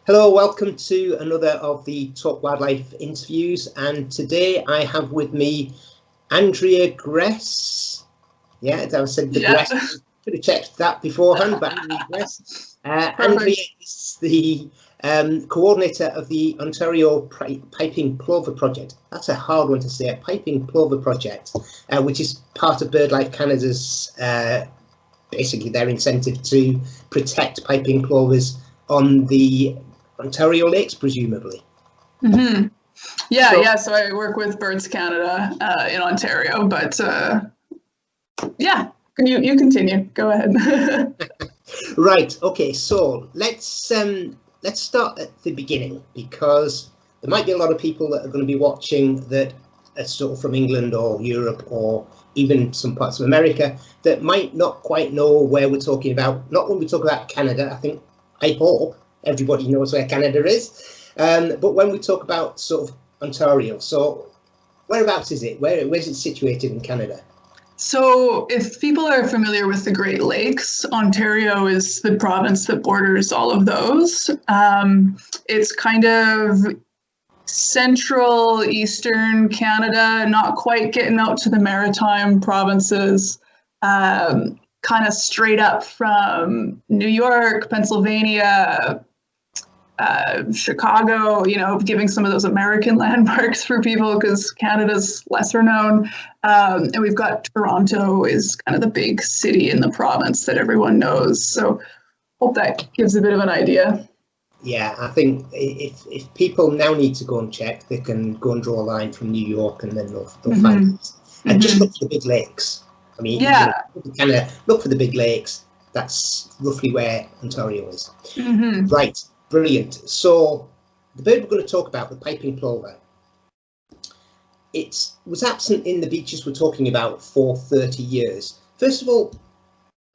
Hello, welcome to another of the Talk Wildlife interviews, and today I have with me Andrea Gress. Yeah, I said the Gress. Could have checked that beforehand, but Andrea Gress. Andrea is the coordinator of the Ontario Piping Plover Project. That's a hard one to say, a Piping Plover Project, which is part of BirdLife Canada's, basically their incentive to protect piping plovers on the Ontario lakes, presumably. Mm-hmm. Yeah. So I work with Birds Canada in Ontario, but yeah, you continue. Go ahead. Right. Okay. So let's start at the beginning, because there might be a lot of people that are going to be watching that are sort of from England or Europe or even some parts of America that might not quite know where we're talking about. Not when we talk about Canada. I hope everybody knows where Canada is, but when we talk about sort of Ontario, so whereabouts is it? Where is it situated in Canada? So if people are familiar with the Great Lakes, Ontario is the province that borders all of those. It's kind of central eastern Canada, not quite getting out to the maritime provinces, kind of straight up from New York, Pennsylvania, Chicago, giving some of those American landmarks for people because Canada's lesser known. And we've got Toronto is kind of the big city in the province that everyone knows. So hope that gives a bit of an idea. Yeah, I think if people now need to go and check, they can go and draw a line from New York and then they'll find it. And just look for the big lakes. I mean, Canada, look for the big lakes. That's roughly where Ontario is. Right. Brilliant. So the bird we're going to talk about, the piping plover, it was absent in the beaches we're talking about for 30 years. First of all,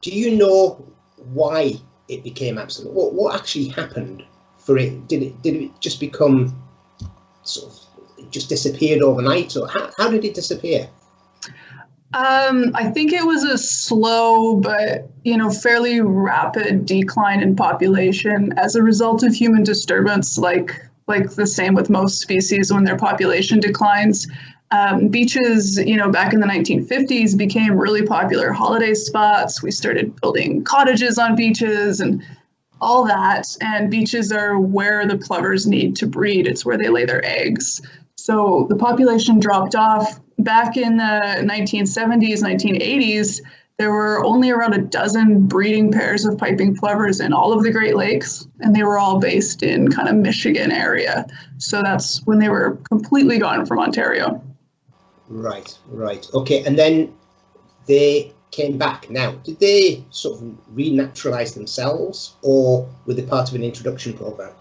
do you know why it became absent? What actually happened for it? Did it just become sort of, it just disappeared overnight, or how did it disappear? I think it was a slow but fairly rapid decline in population as a result of human disturbance, like the same with most species when their population declines. Beaches, back in the 1950s became really popular holiday spots. We started building cottages on beaches and all that. And beaches are where the plovers need to breed. It's where they lay their eggs. So the population dropped off. Back in the 1970s, 1980s, there were only around a dozen breeding pairs of piping plovers in all of the Great Lakes, and they were all based in kind of Michigan area. So that's when they were completely gone from Ontario. Right. Okay, and then they came back. Now, did they sort of renaturalize themselves, or were they part of an introduction program?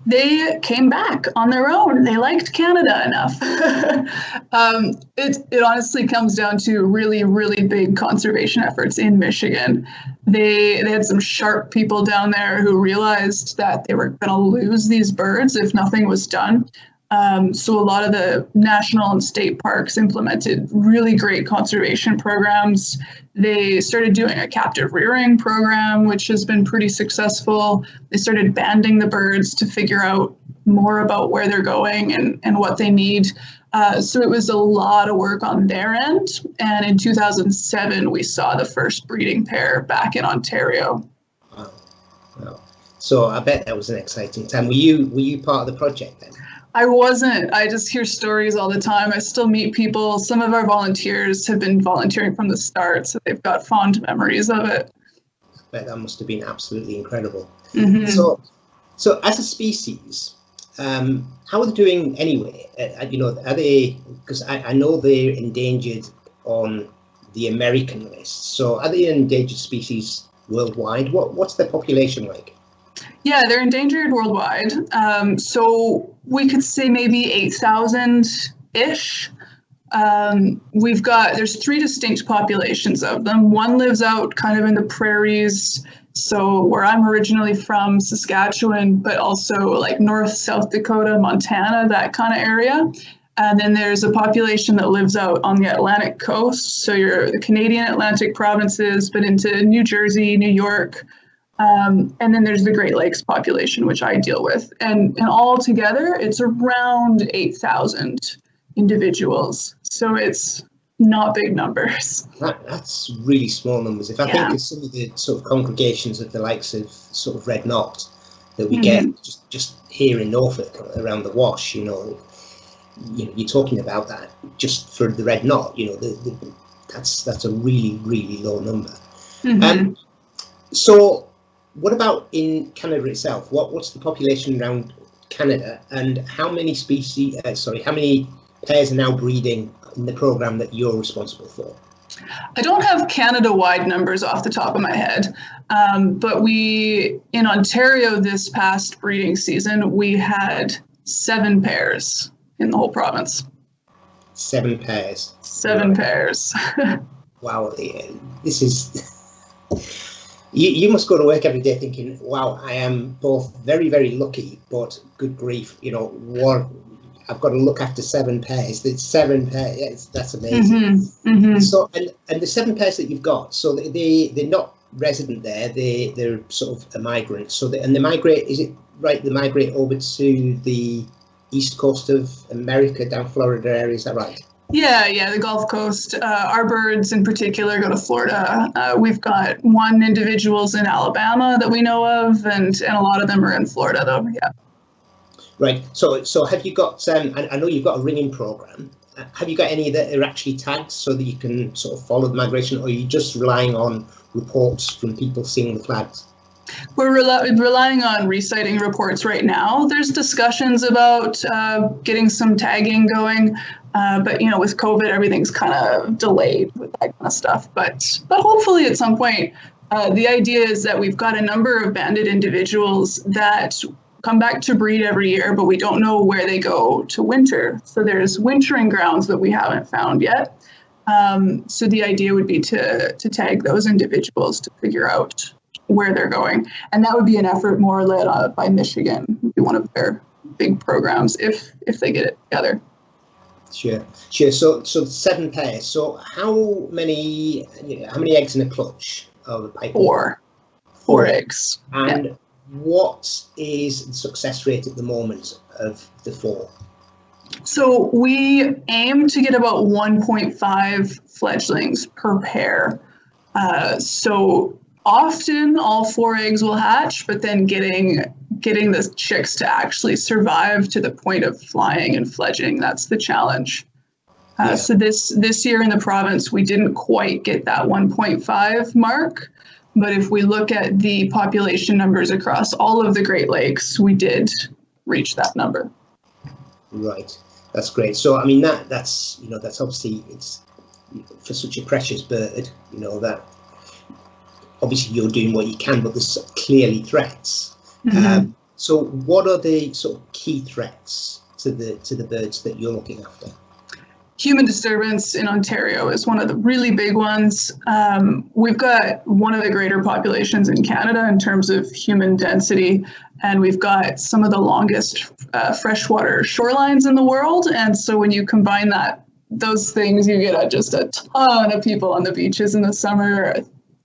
They came back on their own. They liked Canada enough. It honestly comes down to really, really big conservation efforts in Michigan. They had some sharp people down there who realized that they were going to lose these birds if nothing was done. So a lot of the national and state parks implemented really great conservation programs. They started doing a captive rearing program, which has been pretty successful. They started banding the birds to figure out more about where they're going and what they need. So it was a lot of work on their end. And in 2007, we saw the first breeding pair back in Ontario. Wow. So I bet that was an exciting time. Were you part of the project then? I wasn't. I just hear stories all the time. I still meet people. Some of our volunteers have been volunteering from the start, so they've got fond memories of it. I bet that must have been absolutely incredible. So as a species, how are they doing anyway? Are they, because I know they're endangered on the American list. So are they an endangered species worldwide? What's their population like? Yeah, they're endangered worldwide. So we could say maybe 8,000-ish. There's three distinct populations of them. One lives out kind of in the prairies. So where I'm originally from, Saskatchewan, but also like North, South Dakota, Montana, that kind of area. And then there's a population that lives out on the Atlantic coast. So you're the Canadian Atlantic provinces, but into New Jersey, New York, And then there's the Great Lakes population, which I deal with. And all together, it's around 8,000 individuals. So it's not big numbers. That's really small numbers. If I think of some of the sort of congregations of the likes of sort of Red Knot that we get just here in Norfolk around the Wash, you're talking about that just for the Red Knot. That's a really, really low number. So what about in Canada itself? What's the population around Canada, and how many how many pairs are now breeding in the program that you're responsible for? I don't have Canada-wide numbers off the top of my head, but in Ontario this past breeding season, we had 7 pairs in the whole province. 7 pairs. 7 pairs. Wow, this is... You must go to work every day thinking, wow, I am both very, very lucky, but good grief, I've got to look after 7 pairs. There's 7 pairs. That's amazing. So, and the 7 pairs that you've got, so they're not resident there. They're sort of a migrant. So they migrate. Is it right? They migrate over to the east coast of America, down Florida area. Is that right? Yeah, the Gulf Coast. Our birds in particular go to Florida. We've got 1 individuals in Alabama that we know of, and a lot of them are in Florida, though. Yeah. Right. So have you got? I know you've got a ringing program. Have you got any that are actually tagged so that you can sort of follow the migration, or are you just relying on reports from people seeing the flags? We're relying on resighting reports right now. There's discussions about getting some tagging going, but with COVID, everything's kind of delayed with that kind of stuff. But hopefully at some point, the idea is that we've got a number of banded individuals that come back to breed every year, but we don't know where they go to winter. So there's wintering grounds that we haven't found yet. So the idea would be to tag those individuals to figure out where they're going. And that would be an effort more led by Michigan, would be one of their big programs if they get it together. Sure. So 7 pairs. So how many eggs in a clutch of a piping? 4 eggs. And what is the success rate at the moment of the 4? So we aim to get about 1.5 fledglings per pair. So often all 4 eggs will hatch, but then getting the chicks to actually survive to the point of flying and fledging, that's the challenge. So this year in the province, we didn't quite get that 1.5 mark. But if we look at the population numbers across all of the Great Lakes, we did reach that number. Right, that's great. So I mean that's obviously, it's for such a precious bird, that obviously you're doing what you can, but there's clearly threats. So what are the sort of key threats to the birds that you're looking after? Human disturbance in Ontario is one of the really big ones. We've got one of the greater populations in Canada in terms of human density, and we've got some of the longest freshwater shorelines in the world. And so when you combine those things, you get just a ton of people on the beaches in the summer,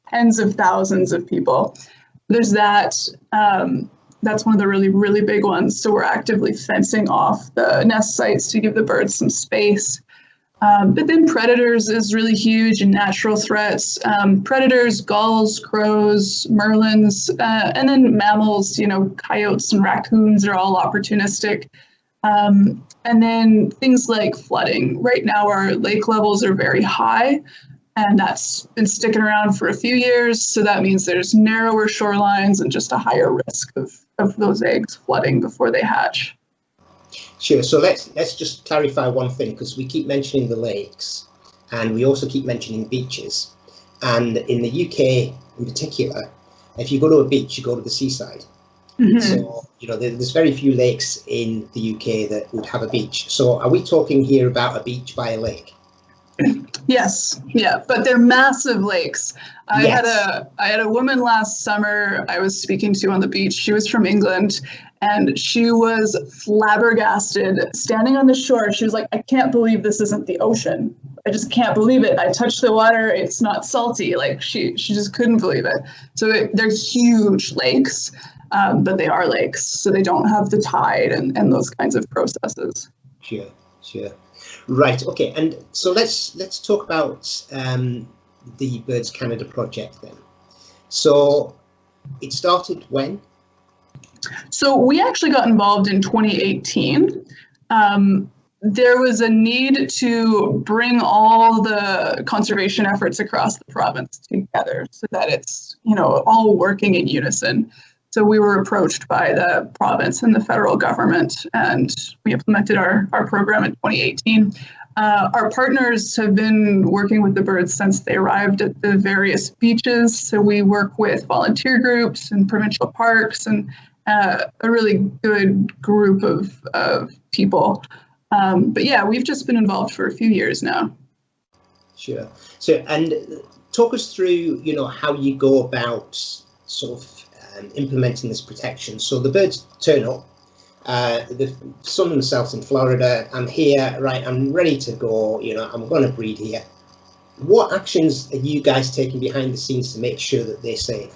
tens of thousands of people. There's that. That's one of the really, really big ones. So we're actively fencing off the nest sites to give the birds some space. But then predators is really huge, and natural threats. Predators, gulls, crows, merlins, and then mammals, coyotes and raccoons are all opportunistic. And then things like flooding. Right now our lake levels are very high, and that's been sticking around for a few years. So that means there's narrower shorelines and just a higher risk of those eggs flooding before they hatch. Sure. So let's just clarify one thing, because we keep mentioning the lakes and we also keep mentioning beaches. And in the UK in particular, if you go to a beach, you go to the seaside. So, there's very few lakes in the UK that would have a beach. So are we talking here about a beach by a lake? Yes, yeah, but they're massive lakes. I had a woman last summer I was speaking to on the beach. She was from England, and she was flabbergasted standing on the shore. She was like, I can't believe this isn't the ocean. I just can't believe it. I touched the water. It's not salty. Like she just couldn't believe it. So they're huge lakes, but they are lakes. So they don't have the tide and those kinds of processes. Sure. Right. Okay. And so let's talk about the Birds Canada project then. So it started when? So we actually got involved in 2018. There was a need to bring all the conservation efforts across the province together so that it's, all working in unison. So we were approached by the province and the federal government, and we implemented our program in 2018. Our partners have been working with the birds since they arrived at the various beaches. So we work with volunteer groups and provincial parks and a really good group of people. But yeah, we've just been involved for a few years now. Sure. So, and talk us through, how you go about sort of implementing this protection. So the birds turn up. Some themselves in Florida. I'm here, right? I'm ready to go. I'm going to breed here. What actions are you guys taking behind the scenes to make sure that they're safe?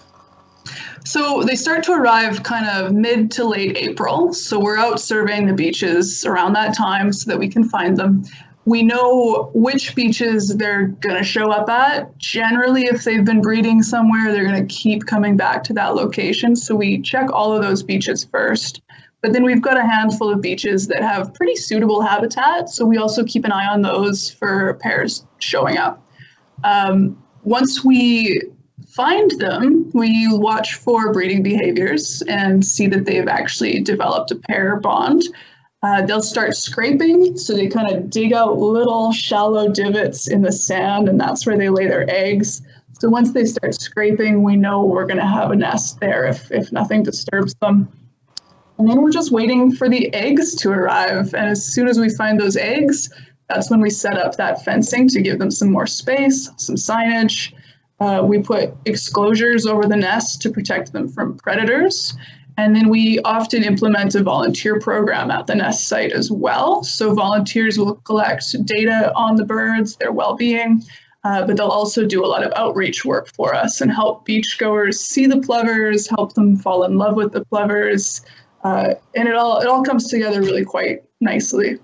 So they start to arrive kind of mid to late April. So we're out surveying the beaches around that time so that we can find them. We know which beaches they're going to show up at. Generally, if they've been breeding somewhere, they're going to keep coming back to that location. So we check all of those beaches first. But then we've got a handful of beaches that have pretty suitable habitat. So we also keep an eye on those for pairs showing up. Once we find them, we watch for breeding behaviors and see that they've actually developed a pair bond. They'll start scraping, so they kind of dig out little shallow divots in the sand, and that's where they lay their eggs. So once they start scraping, we know we're going to have a nest there if nothing disturbs them. And then we're just waiting for the eggs to arrive. And as soon as we find those eggs, that's when we set up that fencing to give them some more space, some signage. We put exclosures over the nest to protect them from predators. And then we often implement a volunteer program at the nest site as well. So volunteers will collect data on the birds, their well-being, but they'll also do a lot of outreach work for us and help beachgoers see the plovers, help them fall in love with the plovers. And it all comes together really quite nicely.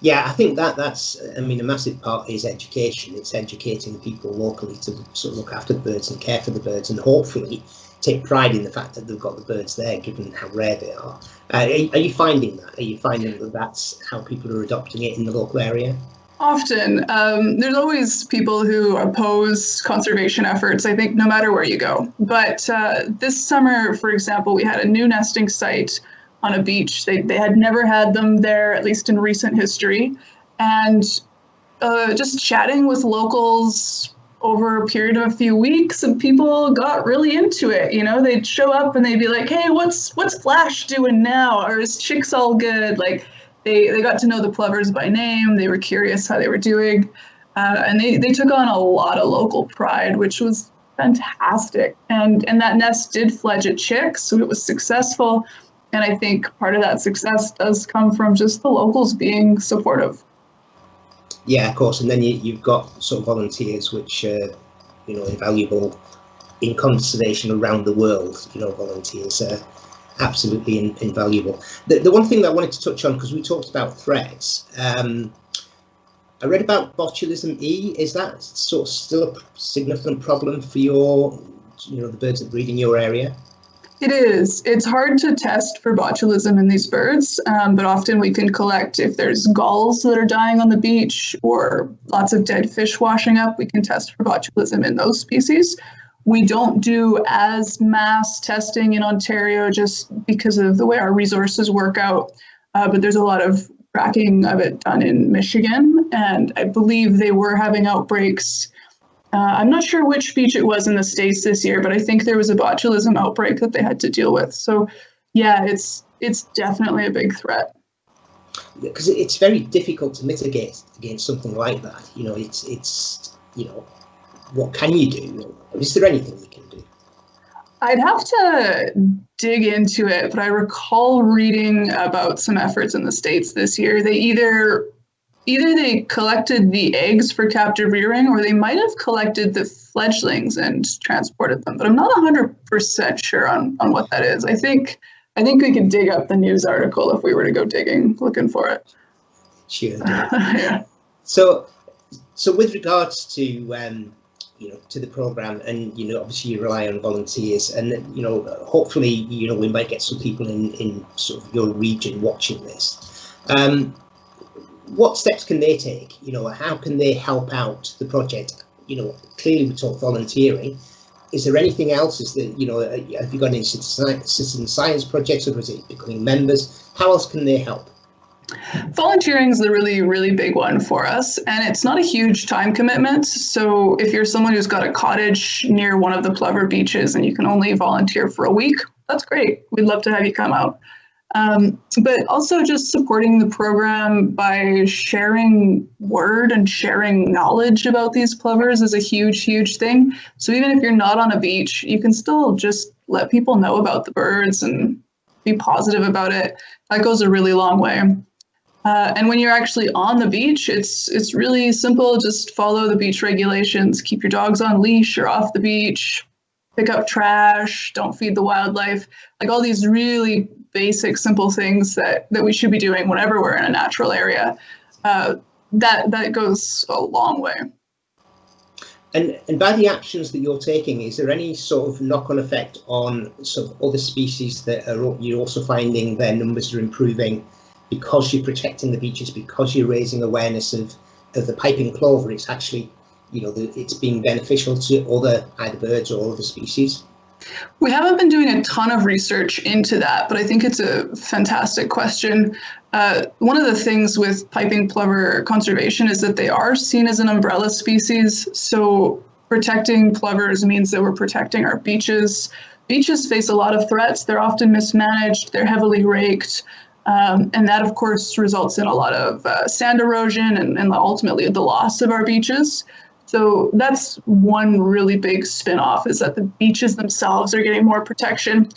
Yeah, I think that's, a massive part is education. It's educating people locally to sort of look after the birds and care for the birds, and hopefully take pride in the fact that they've got the birds there, given how rare they are. Are you finding that? Are you finding that that's how people are adopting it in the local area? Often. There's always people who oppose conservation efforts, I think, no matter where you go. But this summer, for example, we had a new nesting site on a beach. They had never had them there, at least in recent history. And just chatting with locals over a period of a few weeks, and people got really into it. They'd show up and they'd be like, hey, what's Flash doing now? Or is Chicks all good? Like, they got to know the plovers by name. They were curious how they were doing. And they took on a lot of local pride, which was fantastic. And that nest did fledge a chick, so it was successful. And I think part of that success does come from just the locals being supportive. Yeah, of course. And then you've got sort of volunteers, which are, invaluable in conservation around the world. Volunteers are absolutely invaluable. The one thing that I wanted to touch on, because we talked about threats, I read about botulism E. Is that sort of still a significant problem for the birds that breed in your area? It is. It's hard to test for botulism in these birds, but often we can collect if there's gulls that are dying on the beach or lots of dead fish washing up. We can test for botulism in those species. We don't do as mass testing in Ontario just because of the way our resources work out, but there's a lot of tracking of it done in Michigan, and I believe they were having outbreaks. I'm not sure which beach it was in the States this year, but I think there was a botulism outbreak that they had to deal with. So yeah, it's definitely a big threat. Because it's very difficult to mitigate against something like that. It's what can you do? Is there anything you can do? I'd have to dig into it, but I recall reading about some efforts in the States this year. They either they collected the eggs for captive rearing, or they might have collected the fledglings and transported them, but I'm not 100% sure on what that is. I think we could dig up the news article if we were to go digging, looking for it. Sure. Yeah. So with regards to to the program, and obviously you rely on volunteers, and hopefully we might get some people in sort of your region watching this. What steps can they take? How can they help out the project? Clearly we talk volunteering. Is there anything else? Is there, have you got any citizen science projects, or is it becoming members? How else can they help? Volunteering is the really, really big one for us, and it's not a huge time commitment. So if you're someone who's got a cottage near one of the plover beaches and you can only volunteer for a week, that's great. We'd love to have you come out. But also just supporting the program by sharing word and sharing knowledge about these plovers is a huge, huge thing. So even if you're not on a beach, you can still just let people know about the birds and be positive about it. That goes a really long way. And when you're actually on the beach, it's really simple. Just follow the beach regulations. Keep your dogs on leash or off the beach. Pick up trash. Don't feed the wildlife. Like all these really basic, simple things that we should be doing whenever we're in a natural area. That goes a long way. And by the actions that you're taking, is there any sort of knock-on effect on sort of other species that you're also finding their numbers are improving because you're protecting the beaches, because you're raising awareness of the piping plover? It's actually, it's being beneficial to other either birds or other species. We haven't been doing a ton of research into that, but I think it's a fantastic question. One of the things with piping plover conservation is that they are seen as an umbrella species. So protecting plovers means that we're protecting our beaches. Beaches face a lot of threats. They're often mismanaged. They're heavily raked. And that, of course, results in a lot of sand erosion and ultimately the loss of our beaches. So that's one really big spin-off, is that the beaches themselves are getting more protection.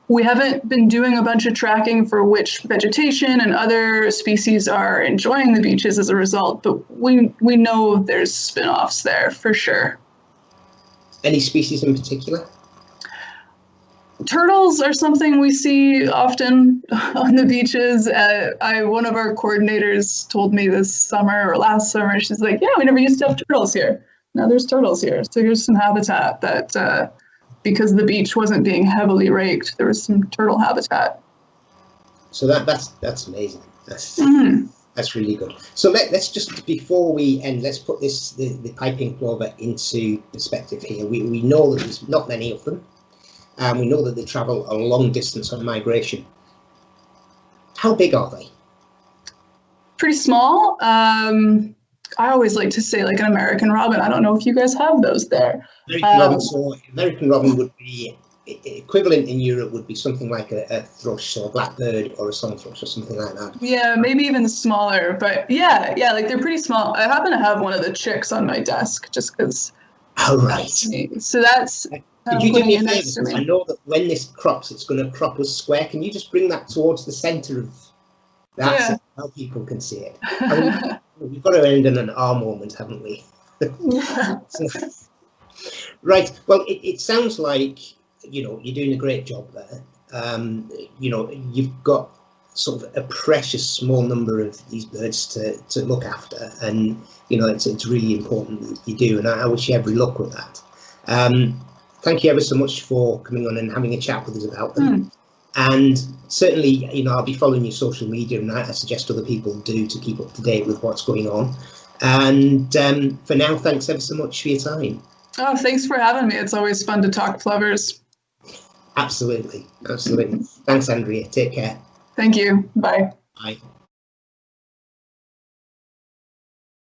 We haven't been doing a bunch of tracking for which vegetation and other species are enjoying the beaches as a result, but we know there's spin-offs there for sure. Any species in particular? Turtles are something we see often on the beaches. One of our coordinators told me this summer or last summer, she's like, yeah, we never used to have turtles here. Now there's turtles here. So here's some habitat that, because the beach wasn't being heavily raked, there was some turtle habitat. So that's amazing. That's really good. So let's just, before we end, let's put the piping plover into perspective here. We know that there's not many of them. We know that they travel a long distance on migration. How big are they? Pretty small. I always like to say like an American robin. I don't know if you guys have those there. American robin would be equivalent in Europe, would be something like a thrush or a blackbird or a song thrush or something like that. Yeah, maybe even smaller, but yeah, like they're pretty small. I happen to have one of the chicks on my desk just because. Oh, right. So that's. Could you do me a favour? I know that when this crops, it's going to crop us square. Can you just bring that towards the centre of that so how people can see it? I mean, we've got to end on an R moment, haven't we? Right. Well, it sounds like, you're doing a great job there. You've got sort of a precious small number of these birds to look after, and it's really important that you do, and I wish you every luck with that. Thank you ever so much for coming on and having a chat with us about them. And certainly, I'll be following your social media, and I suggest other people do, to keep up to date with what's going on. And for now, thanks ever so much for your time. Oh, thanks for having me. It's always fun to talk plovers. Absolutely. Thanks, Andrea. Take care. Thank you. Bye. Bye.